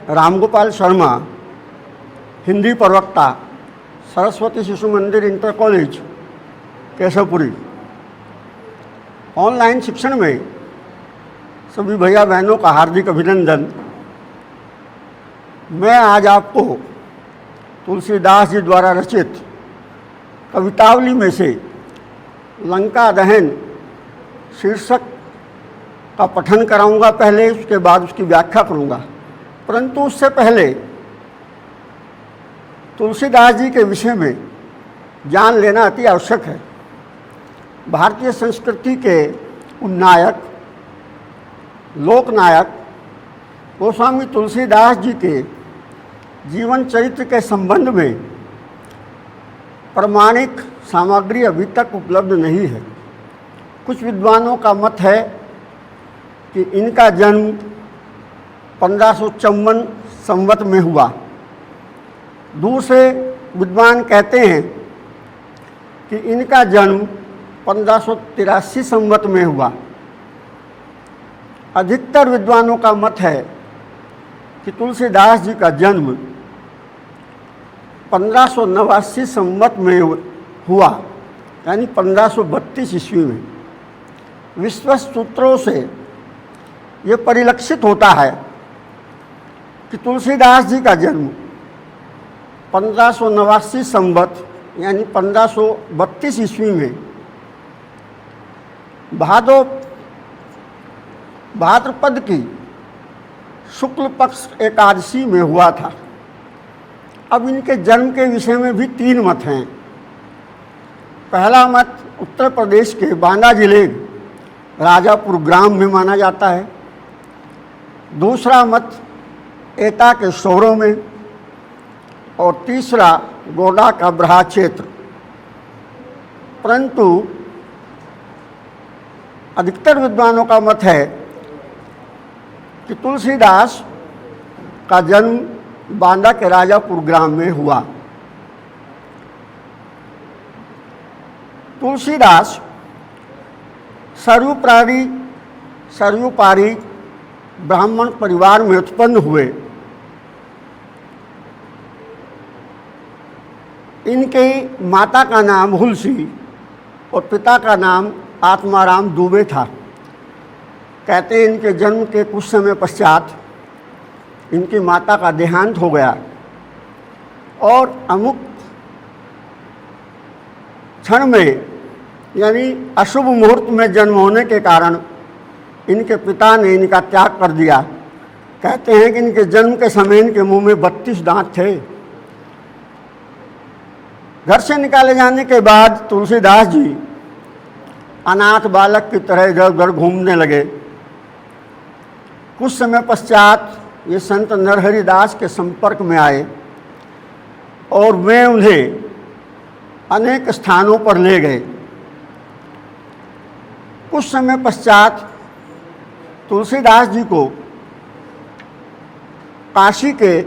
रामगोपाल शर्मा, हिंदी प्रवक्ता, सरस्वती शिशु मंदिर inter college Keshav Puri. Online शिक्षण में सभी भैया बहनों का हार्दिक अभिनंदन। मैं आज आपको तुलसीदास जी द्वारा रचित कवितावली में से लंका दहन शीर्षक का पठन कराऊंगा पहले, उसके बाद उसकी व्याख्या करूंगा। परंतु उससे पहले तुलसीदास जी के विषय में जान लेना अति आवश्यक है। भारतीय संस्कृति के उन्नायक, लोकनायक गोस्वामी तुलसीदास जी के जीवन चरित्र के संबंध में प्रमाणिक सामग्री अभी तक उपलब्ध नहीं है। कुछ विद्वानों का मत है कि इनका जन्म 1554 संवत में हुआ। दूसरे विद्वान कहते हैं कि इनका जन्म 1583 संवत में हुआ। अधिकतर विद्वानों का मत है कि तुलसीदास जी का जन्म 1589 संवत में हुआ, यानी 1532 ईस्वी में। विश्वस्त सूत्रों से ये परिलक्षित होता है कि तुलसीदास जी का जन्म 1589 संवत यानी 1532 ईस्वी में भाद्रपद की शुक्ल पक्ष एकादशी में हुआ था। अब इनके जन्म के विषय में भी 3 मत हैं। पहला मत उत्तर प्रदेश के बांदा जिले राजापुर ग्राम में माना जाता है। दूसरा मत एटा के शोरों में, और तीसरा गोडा का ब्रहा क्षेत्र। परंतु अधिकतर विद्वानों का मत है कि तुलसीदास का जन्म बांदा के राजापुर ग्राम में हुआ। तुलसीदास सर्वोपरि ब्राह्मण परिवार में उत्पन्न हुए। इनके माता का नाम हुलसी और पिता का नाम आत्माराम दुबे था। कहते हैं इनके जन्म के कुछ समय पश्चात इनकी माता का देहांत हो गया और अमुक क्षण में, यानी अशुभ मुहूर्त में जन्म होने के कारण इनके पिता ने इनका त्याग कर दिया। कहते हैं कि इनके जन्म के समय इनके मुंह में 32 दांत थे। घर से निकाले जाने के बाद तुलसीदास जी अनाथ बालक की तरह इधर उधर घूमने लगे। कुछ समय पश्चात ये संत नरहरिदास के संपर्क में आए और वे उन्हें अनेक स्थानों पर ले गए। कुछ समय पश्चात तुलसीदास जी को काशी के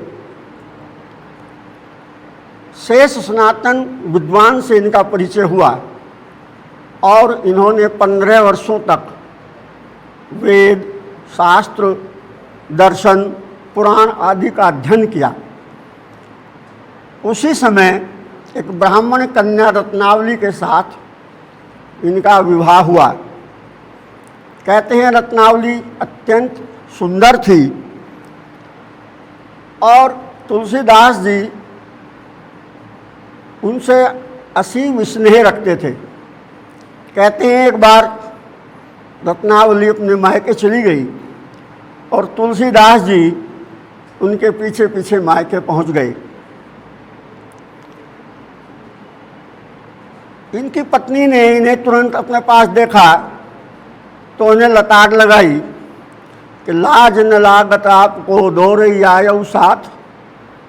शेष सनातन विद्वान से इनका परिचय हुआ और इन्होंने 15 वर्षों तक वेद, शास्त्र, दर्शन, पुराण आदि का अध्ययन किया। उसी समय एक ब्राह्मण कन्या रत्नावली के साथ इनका विवाह हुआ। कहते हैं रत्नावली अत्यंत सुंदर थी और तुलसीदास जी उनसे असीम स्नेह रखते थे। कहते हैं एक बार रत्नावली अपने मायके चली गई और तुलसीदास जी उनके पीछे पीछे मायके पहुंच गए। इनकी पत्नी ने इन्हें तुरंत अपने पास देखा तो उन्हें लताड़ लगाई कि लाज न लागत आपको दोरई आयऊ साथ,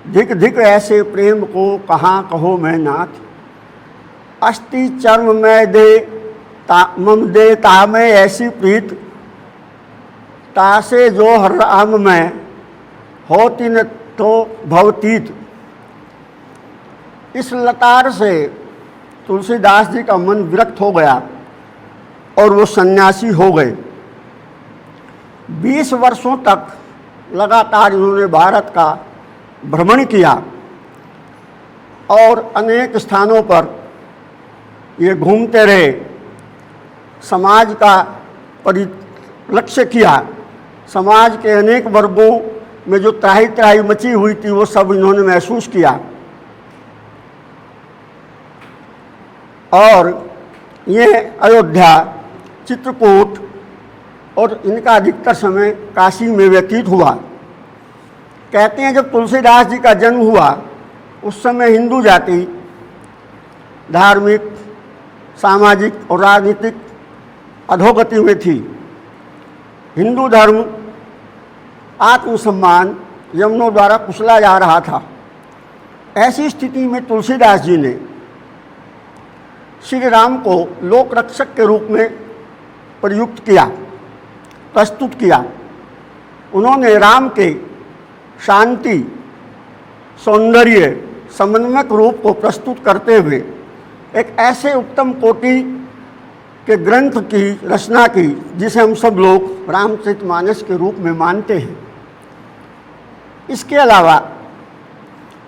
धिक धिक ऐसे प्रेम को कहाँ कहो मैं नाथ। अस्थि चर्म में दे मम दे तामे ऐसी प्रीत, तासे जो हर राम में होती न तो भवतीत। इस लतार से तुलसीदास जी का मन विरक्त हो गया और वो सन्यासी हो गए। 20 वर्षों तक लगातार इन्होंने भारत का भ्रमण किया और अनेक स्थानों पर ये घूमते रहे, समाज का परिलक्ष्य किया। समाज के अनेक वर्गों में जो त्राही त्राही मची हुई थी वो सब इन्होंने महसूस किया और ये अयोध्या, चित्रकूट और इनका अधिकतर समय काशी में व्यतीत हुआ। कहते हैं जब तुलसीदास जी का जन्म हुआ उस समय हिंदू जाति धार्मिक, सामाजिक और राजनीतिक अधोगति में थी। हिंदू धर्म आत्मसम्मान यमनों द्वारा कुचला जा रहा था। ऐसी स्थिति में तुलसीदास जी ने श्री राम को लोक रक्षक के रूप में प्रयुक्त किया, प्रस्तुत किया। उन्होंने राम के शांति, सौंदर्य, समन्वयक रूप को प्रस्तुत करते हुए एक ऐसे उत्तम कोटि के ग्रंथ की रचना की जिसे हम सब लोग रामचरितमानस के रूप में मानते हैं। इसके अलावा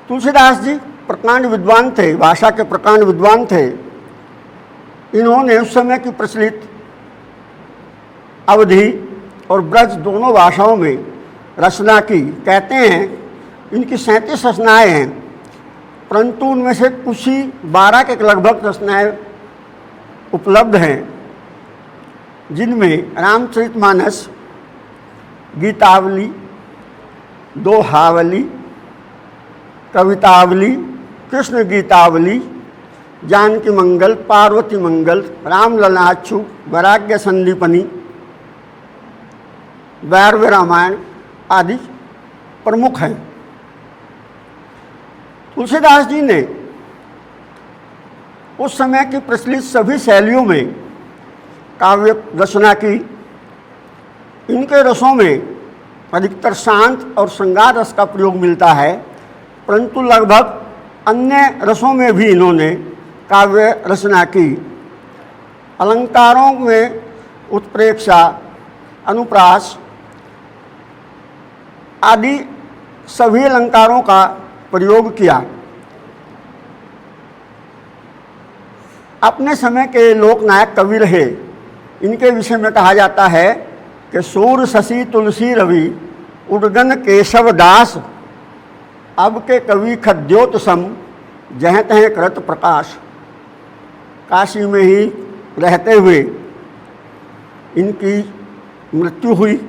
तुलसीदास जी प्रकांड विद्वान थे, भाषा के प्रकांड विद्वान थे। इन्होंने उस समय की प्रचलित अवधी और ब्रज दोनों भाषाओं में रचना की। कहते हैं इनकी 37 रचनाएँ हैं, परंतु उनमें से कुछ ही 12 के लगभग रचनाएँ उपलब्ध हैं, जिनमें रामचरितमानस, गीतावली, दोहावली, कवितावली, कृष्ण गीतावली, जानकी मंगल, पार्वती मंगल, रामललाच्छु, वैराग्य संदीपनी, वैरव्य रामायण आदि प्रमुख हैं। तुलसीदास जी ने उस समय की प्रचलित सभी शैलियों में काव्य रचना की। इनके रसों में अधिकतर शांत और श्रृंगार रस का प्रयोग मिलता है, परंतु लगभग अन्य रसों में भी इन्होंने काव्य रचना की। अलंकारों में उत्प्रेक्षा, अनुप्रास आदि सभी अलंकारों का प्रयोग किया। अपने समय के लोकनायक कवि रहे। इनके विषय में कहा जाता है कि सूर शशि तुलसी रवि उद्गन केशव दास, अब के कवि खद्योत सम जहाँ तहाँ कृत प्रकाश। काशी में ही रहते हुए इनकी मृत्यु हुई।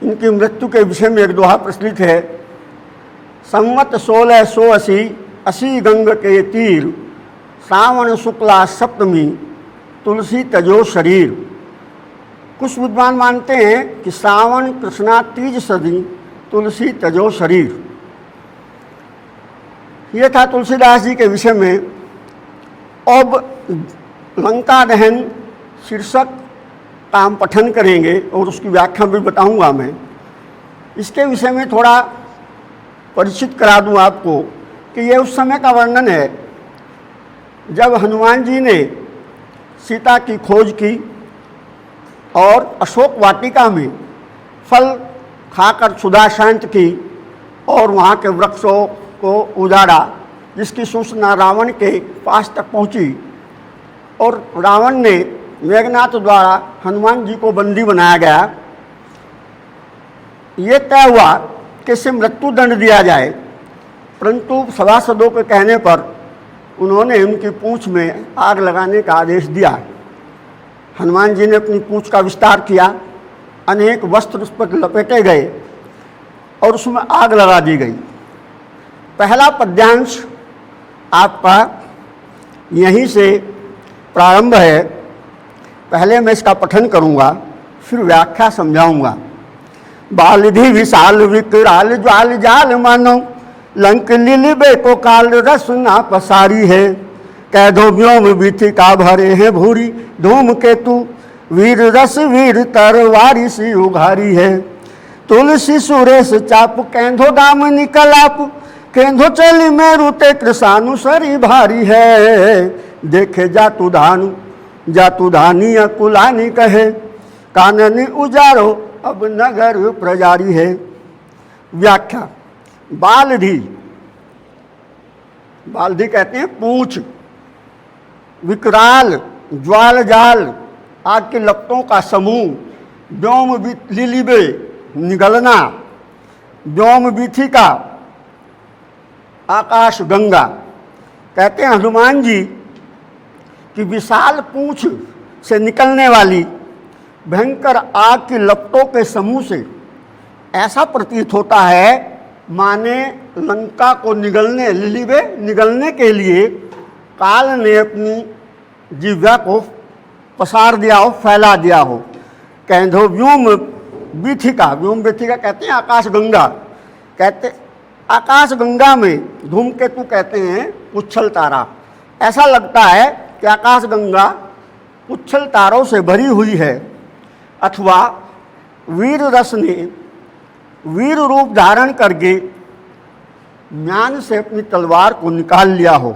इनकी मृत्यु के विषय में एक दोहा प्रचलित है, संवत 1680 असी गंग के तीर, सावन शुक्ला सप्तमी तुलसी तजो शरीर। कुछ विद्वान मानते हैं कि सावन कृष्णा तीज सदी तुलसी तजो शरीर। ये था तुलसीदास जी के विषय में। अब लंका दहन शीर्षक का हम पठन करेंगे और उसकी व्याख्या भी बताऊंगा मैं। इसके विषय में थोड़ा परिचित करा दूं आपको कि ये उस समय का वर्णन है जब हनुमान जी ने सीता की खोज की और अशोक वाटिका में फल खाकर क्षुधा शांत की और वहाँ के वृक्षों को उजाड़ा, जिसकी सूचना रावण के पास तक पहुँची और रावण ने मेघनाथ द्वारा हनुमान जी को बंदी बनाया गया। ये तय हुआ कि इसे मृत्यु दंड दिया जाए, परंतु सभासदों के कहने पर उन्होंने उनकी पूंछ में आग लगाने का आदेश दिया। हनुमान जी ने अपनी पूंछ का विस्तार किया, अनेक वस्त्र उस पर लपेटे गए और उसमें आग लगा दी गई। पहला पद्यांश आपका यहीं से प्रारंभ है। पहले मैं इसका पठन करूंगा, फिर व्याख्या समझाऊंगा। बालधि विशाल विकराल ज्वाल जाल मानो, लंक लीलिबे को काल रस ना पसारी है। कैदो व्योम बीथिका भरे हैं भूरी, धूम केतु वीर रस वीर तरवारी सी उघारी है। तुलसी सुरेश चाप कैंधो दाम निकलाप, केंधो चली मेरु ते कृषानु सरी भारी है। देखे जातु धानी अकुलानी कहे, काननी उजारो अब नगर प्रजारी है। व्याख्या। बालधि, बालधि कहते हैं पूंछ। विकराल, ज्वाल जाल, आग के लपटों का समूह। व्योम लिलिबे, निगलना। व्योम बीथिका, आकाश गंगा। कहते हैं हनुमान जी कि विशाल पूंछ से निकलने वाली भयंकर आग की लपटों के समूह से ऐसा प्रतीत होता है माने लंका को निगलने, लिलिबे निगलने के लिए काल ने अपनी जिह्वा को पसार दिया हो, फैला दिया हो। कैंधो व्योम बीथिका, व्योम बीथिका कहते हैं आकाश गंगा। कहते आकाश गंगा में धूमकेतु कहते हैं उच्छल तारा। ऐसा लगता है कि आकाश गंगा उच्छल तारों से भरी हुई है। अथवा वीर रस ने वीर रूप धारण करके म्यान से अपनी तलवार को निकाल लिया हो।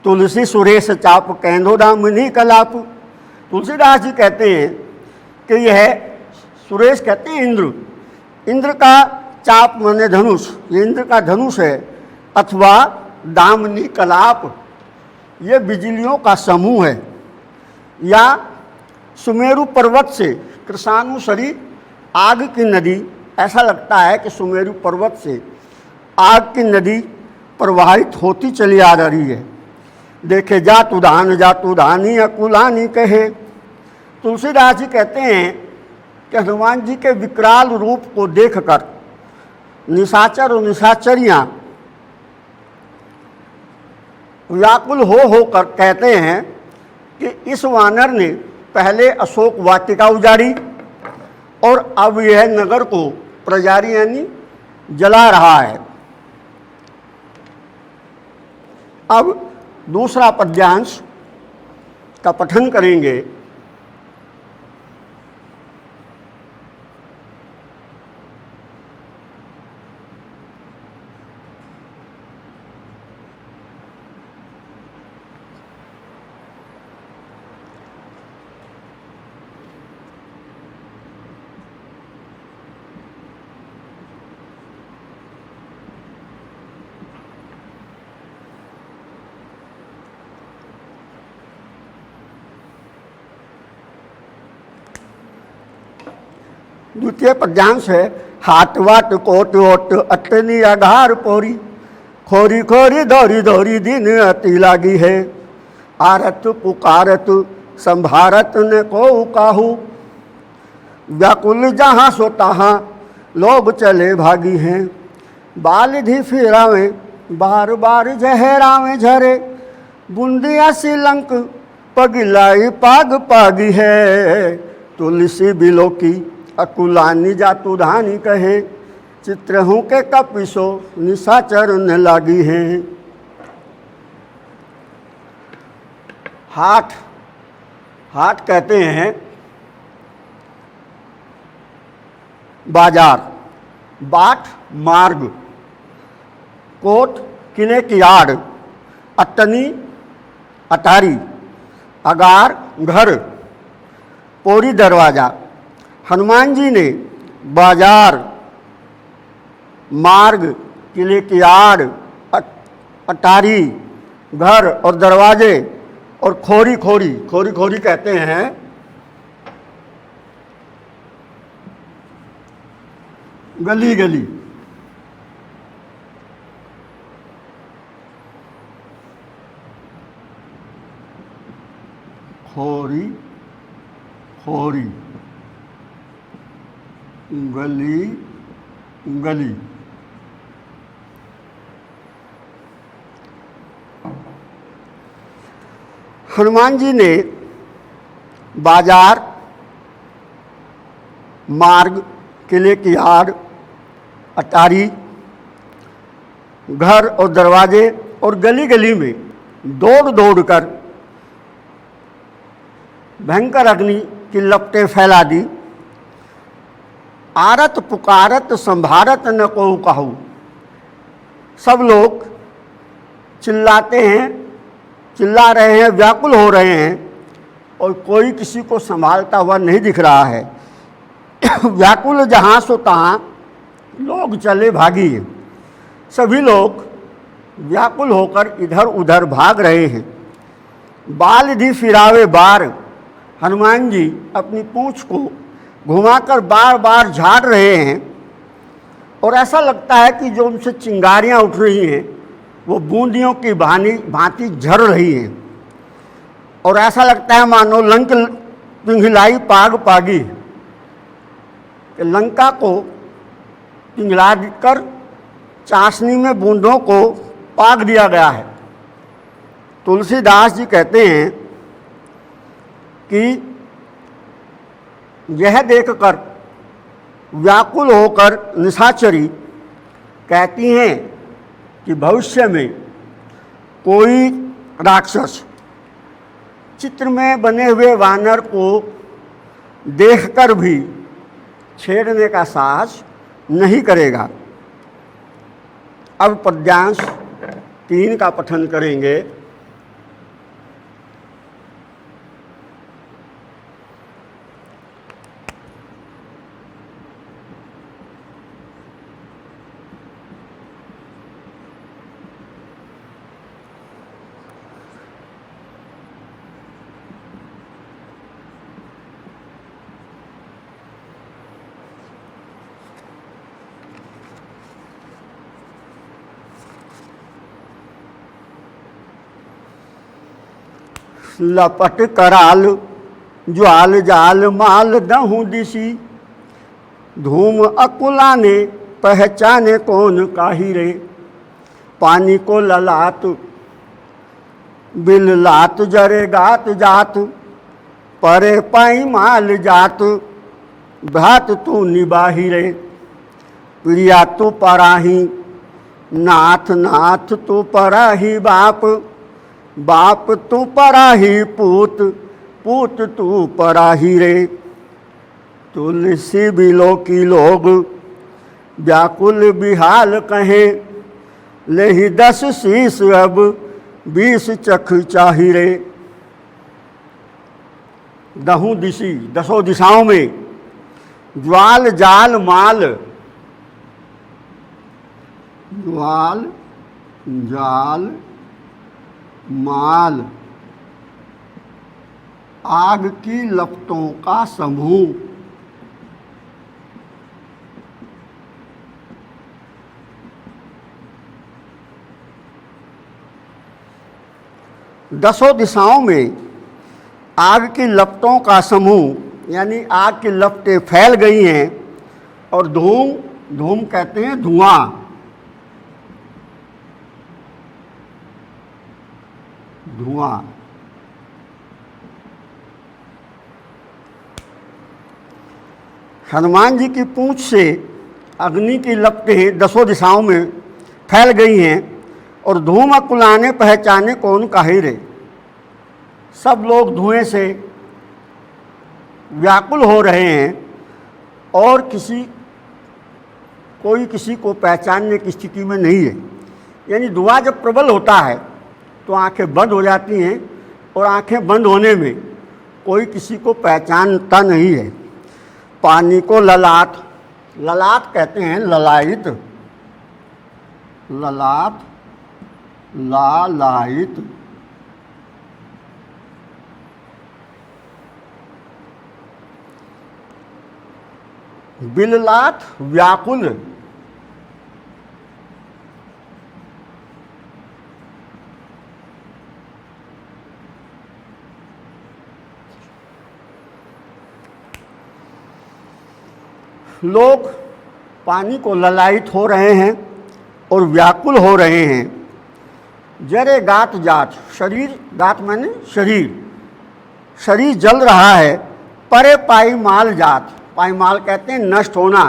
तुलसी सुरेश चाप कैंधो दामिनी कलाप। तुलसीदास जी कहते हैं कि यह सुरेश कहते हैं इंद्र, इंद्र का चाप माने धनुष, ये इंद्र का धनुष है। अथवा दामिनी कलाप, ये बिजलियों का समूह है। या सुमेरु पर्वत से कृशानुसरी आग की नदी, ऐसा लगता है कि सुमेरु पर्वत से आग की नदी प्रवाहित होती चली आ रही है। देखे जातु धानी अकुलानी कहे। तुलसीदास जी कहते हैं कि हनुमान जी के विकराल रूप को देखकर निशाचर और निशाचरियाँ व्याकुल हो कर कहते हैं कि इस वानर ने पहले अशोक वाटिका उजाड़ी और अब यह नगर को प्रजारी यानी जला रहा है। अब दूसरा पद्यांश का पठन करेंगे। द्वितीय पद्यांश है। हाट वाट कोट ओट अटनी अघार पोरी। खोरी खोरी दौरी दौरी दिन अति लागी है। आरत पुकारत संभारत न को काहू। व्याकुल जहाँ सो तहाँ लोग चले भागी हैं। बालधि फिरावे बार बार जहरावे झरे। बूंदिया सी लंक पगिलाई पाग पागी है। तुलसी बिलो की अकुलानी जातु धानी कहे। चित्रहूँ के कपिसो निशाचर न लागी हैं। हाट, हाट कहते हैं बाजार, बाट मार्ग, कोट किले की आड़, अटनी अटारी, अगार घर, पोरी दरवाजा। हनुमान जी ने बाजार, मार्ग, किले की आड़, अटारी, घर और दरवाजे और खोरी खोरी, खोरी खोरी कहते हैं गली गली। खोरी खोरी, गली गली। हनुमान जी ने बाजार, मार्ग, किले की आड़, अटारी, घर और दरवाजे और गली गली में दौड़ दौड़ कर भयंकर अग्नि की लपटें फैला दी। आरत पुकारत संभारत न को कहू। सब लोग चिल्लाते हैं, चिल्ला रहे हैं, व्याकुल हो रहे हैं और कोई किसी को संभालता हुआ नहीं दिख रहा है। व्याकुल जहाँ सो तहाँ लोग चले भागी। सभी लोग व्याकुल होकर इधर उधर भाग रहे हैं। बाल दी फिरावे बार, हनुमान जी अपनी पूंछ को घुमाकर बार बार झाड़ रहे हैं और ऐसा लगता है कि जो उनसे चिंगारियां उठ रही हैं वो बूंदियों की भांति झड़ रही हैं और ऐसा लगता है मानो लंक पिघलाई पाग पागी, कि लंका को पिघला कर चाशनी में बूंदों को पाग दिया गया है। तुलसीदास जी कहते हैं कि यह देखकर व्याकुल होकर निशाचरी कहती हैं कि भविष्य में कोई राक्षस चित्र में बने हुए वानर को देखकर भी छेड़ने का साहस नहीं करेगा। अब पद्यांश 3 का पठन करेंगे। लपट कराल ज्वाल जाल माल दहूँ दिशी, धूम अकुलाने पहचाने कौन काही रे। पानी को ललात बिल लात जरे गात जात, परे पाई माल जात भात तू निबाही रे। प्रिया तू पराही नाथ नाथ तू पराही बाप, बाप तू पराही पूत पूत तू पराही रे। तुलसी बिलो की लोग व्याकुल बिहाल कहें, ले ही 10 शीस अब 20 चख चाही रे। दहूँ दिशी, 10 दिशाओं में ज्वाल जाल माल, ज्वाल जाल माल आग की लपटों का समूह। दसों दिशाओं में आग की लपटों का समूह, यानी आग की लपटें फैल गई हैं। और धूम, धूम कहते हैं धुआं। धुआं हनुमान जी की पूंछ से अग्नि की लपटें 10 दिशाओं में फैल गई हैं और धूम अकुलाने पहचाने कौन काहे रे। सब लोग धुएं से व्याकुल हो रहे हैं और कोई किसी को पहचानने की स्थिति में नहीं है। यानी धुआं जब प्रबल होता है तो आंखें बंद हो जाती हैं और आंखें बंद होने में कोई किसी को पहचानता नहीं है। पानी को ललाट, ललाट कहते हैं ललायित, ललाट लालायित। बिललाट व्याकुल, लोग पानी को ललायित हो रहे हैं और व्याकुल हो रहे हैं। जरे गात जात, शरीर गात माने शरीर, शरीर जल रहा है। परे पाई माल जात, पाई माल कहते हैं नष्ट होना।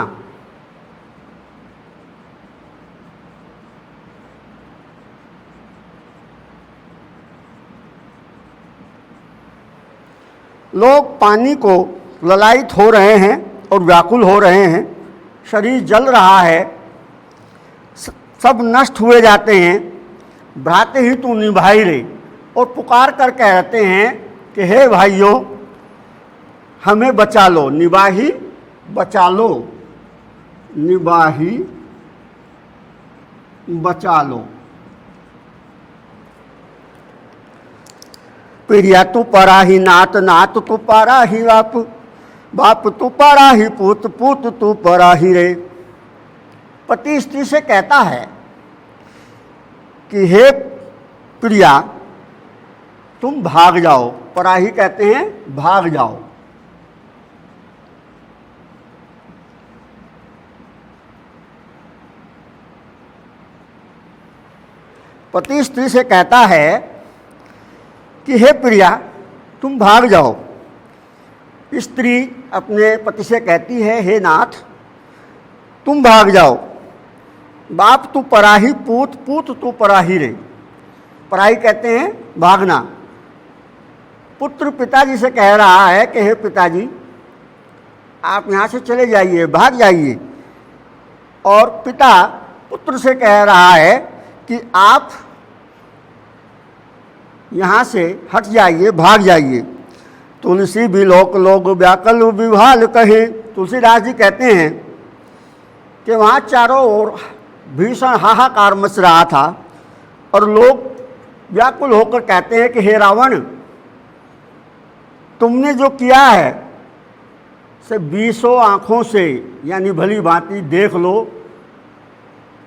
लोग पानी को ललायित हो रहे हैं और व्याकुल हो रहे हैं। शरीर जल रहा है, सब नष्ट हुए जाते हैं। भ्राते ही तू निभाई रे, और पुकार कर कहते हैं कि हे भाइयों हमें बचा लो। निभाही बचा लो, निबाही बचा लो। प्रिया तू परा ही नात, नात तू परा ही बाप, बाप तू परा ही पूत, पूत तू परा ही रे। पति स्त्री से कहता है कि हे प्रिया तुम भाग जाओ, पराही कहते हैं भाग जाओ। पति स्त्री से कहता है कि हे प्रिया तुम भाग जाओ। स्त्री अपने पति से कहती है हे नाथ तुम भाग जाओ, बाप तू पराही, पूत पूत तू पराही रे। पराही कहते हैं भागना। पुत्र पिताजी से कह रहा है कि हे पिताजी आप यहाँ से चले जाइए, भाग जाइए। और पिता पुत्र से कह रहा है कि आप यहाँ से हट जाइए, भाग जाइए। तुलसी भी लोक लोग व्याकल विभाल कहे। तुलसीदास जी कहते हैं कि वहाँ चारों ओर भीषण हाहाकार मच रहा था और लोग व्याकुल होकर कहते हैं कि हे रावण तुमने जो किया है से 20 आँखों से यानी भली भांति देख लो,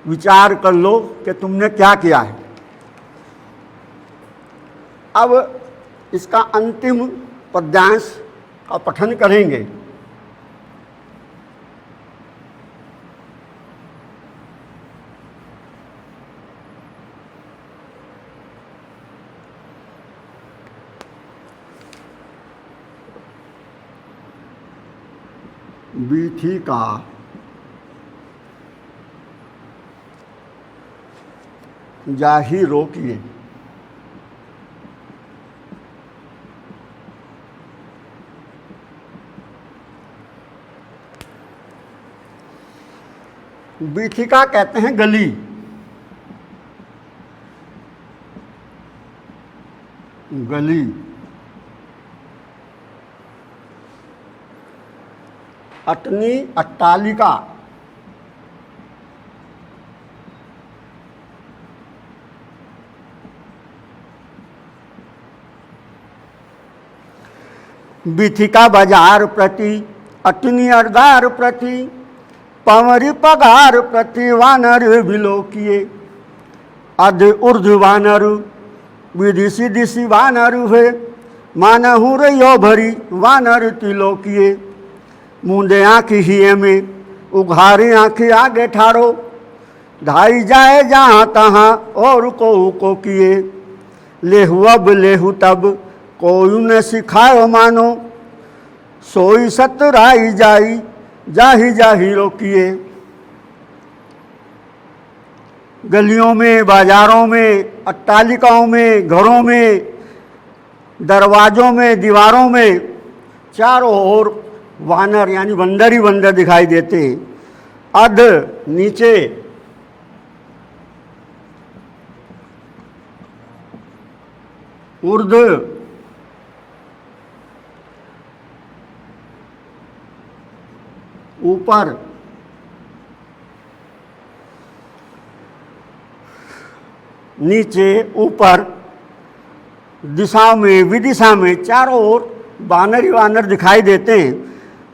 विचार कर लो कि तुमने क्या किया है। अब इसका अंतिम पद्यांश का पठन करेंगे। बीथिका जाहि रोकिए। बीथिका कहते हैं गली। गली अटनी अट्टालिका। बीथिका बाजार प्रति, अटनी अर्दार प्रति, पवरी पगार प्रति वानर विलोकिए। अध ऊर्ध वानर विदिशि दिशि वानर हुए, मानहु रयो भरी वानर तिलोकिए। मूंदे आँखी हिये में उघारी आँखी आगे ठाड़ो, ढाई जाए जहाँ तहाँ और को किए। लेहु अब लेहु तब कोई न सिखाओ मानो, सोई सतराई जाई जाही जाही रोकिए। गलियों में, बाजारों में, अट्टालिकाओं में, घरों में, दरवाज़ों में, दीवारों में चारों ओर वानर यानी बंदर ही बंदर दिखाई देते हैं। अध नीचे, ऊर्ध ऊपर, नीचे, ऊपर, दिशा में, विदिशा में चारों ओर वानर ही वानर दिखाई देते हैं।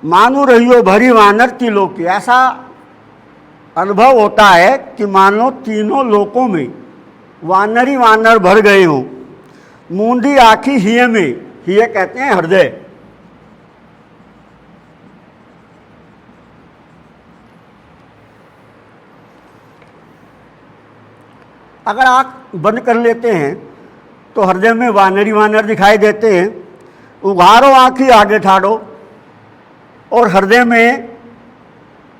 मानो रहियो भरी वानर त्रिलोकी। ऐसा अनुभव होता है कि मानो तीनों लोकों में वानर ही वानर भर गए हों। मूंदी आँखी हिये में, हिये कहते हैं हृदय। अगर आँख बंद कर लेते हैं तो हृदय में वानर ही वानर दिखाई देते हैं। उघारो आँखी आगे ठाड़ो, और हृदय में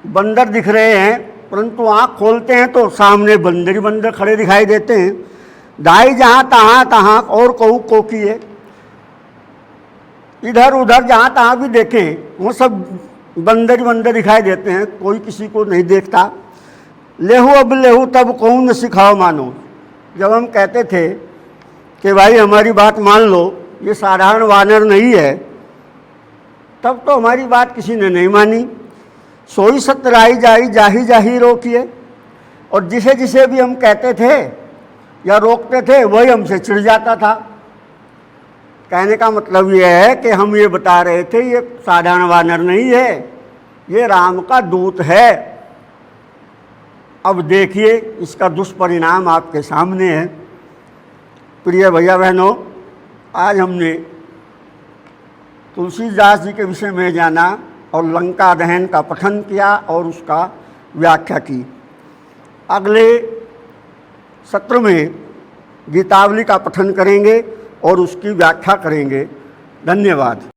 बंदर दिख रहे हैं, परंतु आँख खोलते हैं तो सामने बंदर ही बंदर खड़े दिखाई देते हैं। दाई जहाँ तहाँ तहाँ और को किए। इधर उधर जहाँ तहाँ भी देखें वो सब बंदर ही बंदर दिखाई देते हैं, कोई किसी को नहीं देखता। लेहू अब लेहू तब कौन न सिखाओ मानो। जब हम कहते थे कि भाई हमारी बात मान लो, ये साधारण वानर नहीं है, तब तो हमारी बात किसी ने नहीं मानी। सोई सतराई जाई जाही जाही रोकिए। और जिसे जिसे भी हम कहते थे या रोकते थे वही हमसे चिढ़ जाता था। कहने का मतलब ये है कि हम ये बता रहे थे ये साधारण वानर नहीं है, ये राम का दूत है। अब देखिए इसका दुष्परिणाम आपके सामने है। प्रिय भैया बहनों, आज हमने तुलसीदास जी के विषय में जाना और लंका दहन का पठन किया और उसका व्याख्या की। अगले सत्र में गीतावली का पठन करेंगे और उसकी व्याख्या करेंगे। धन्यवाद।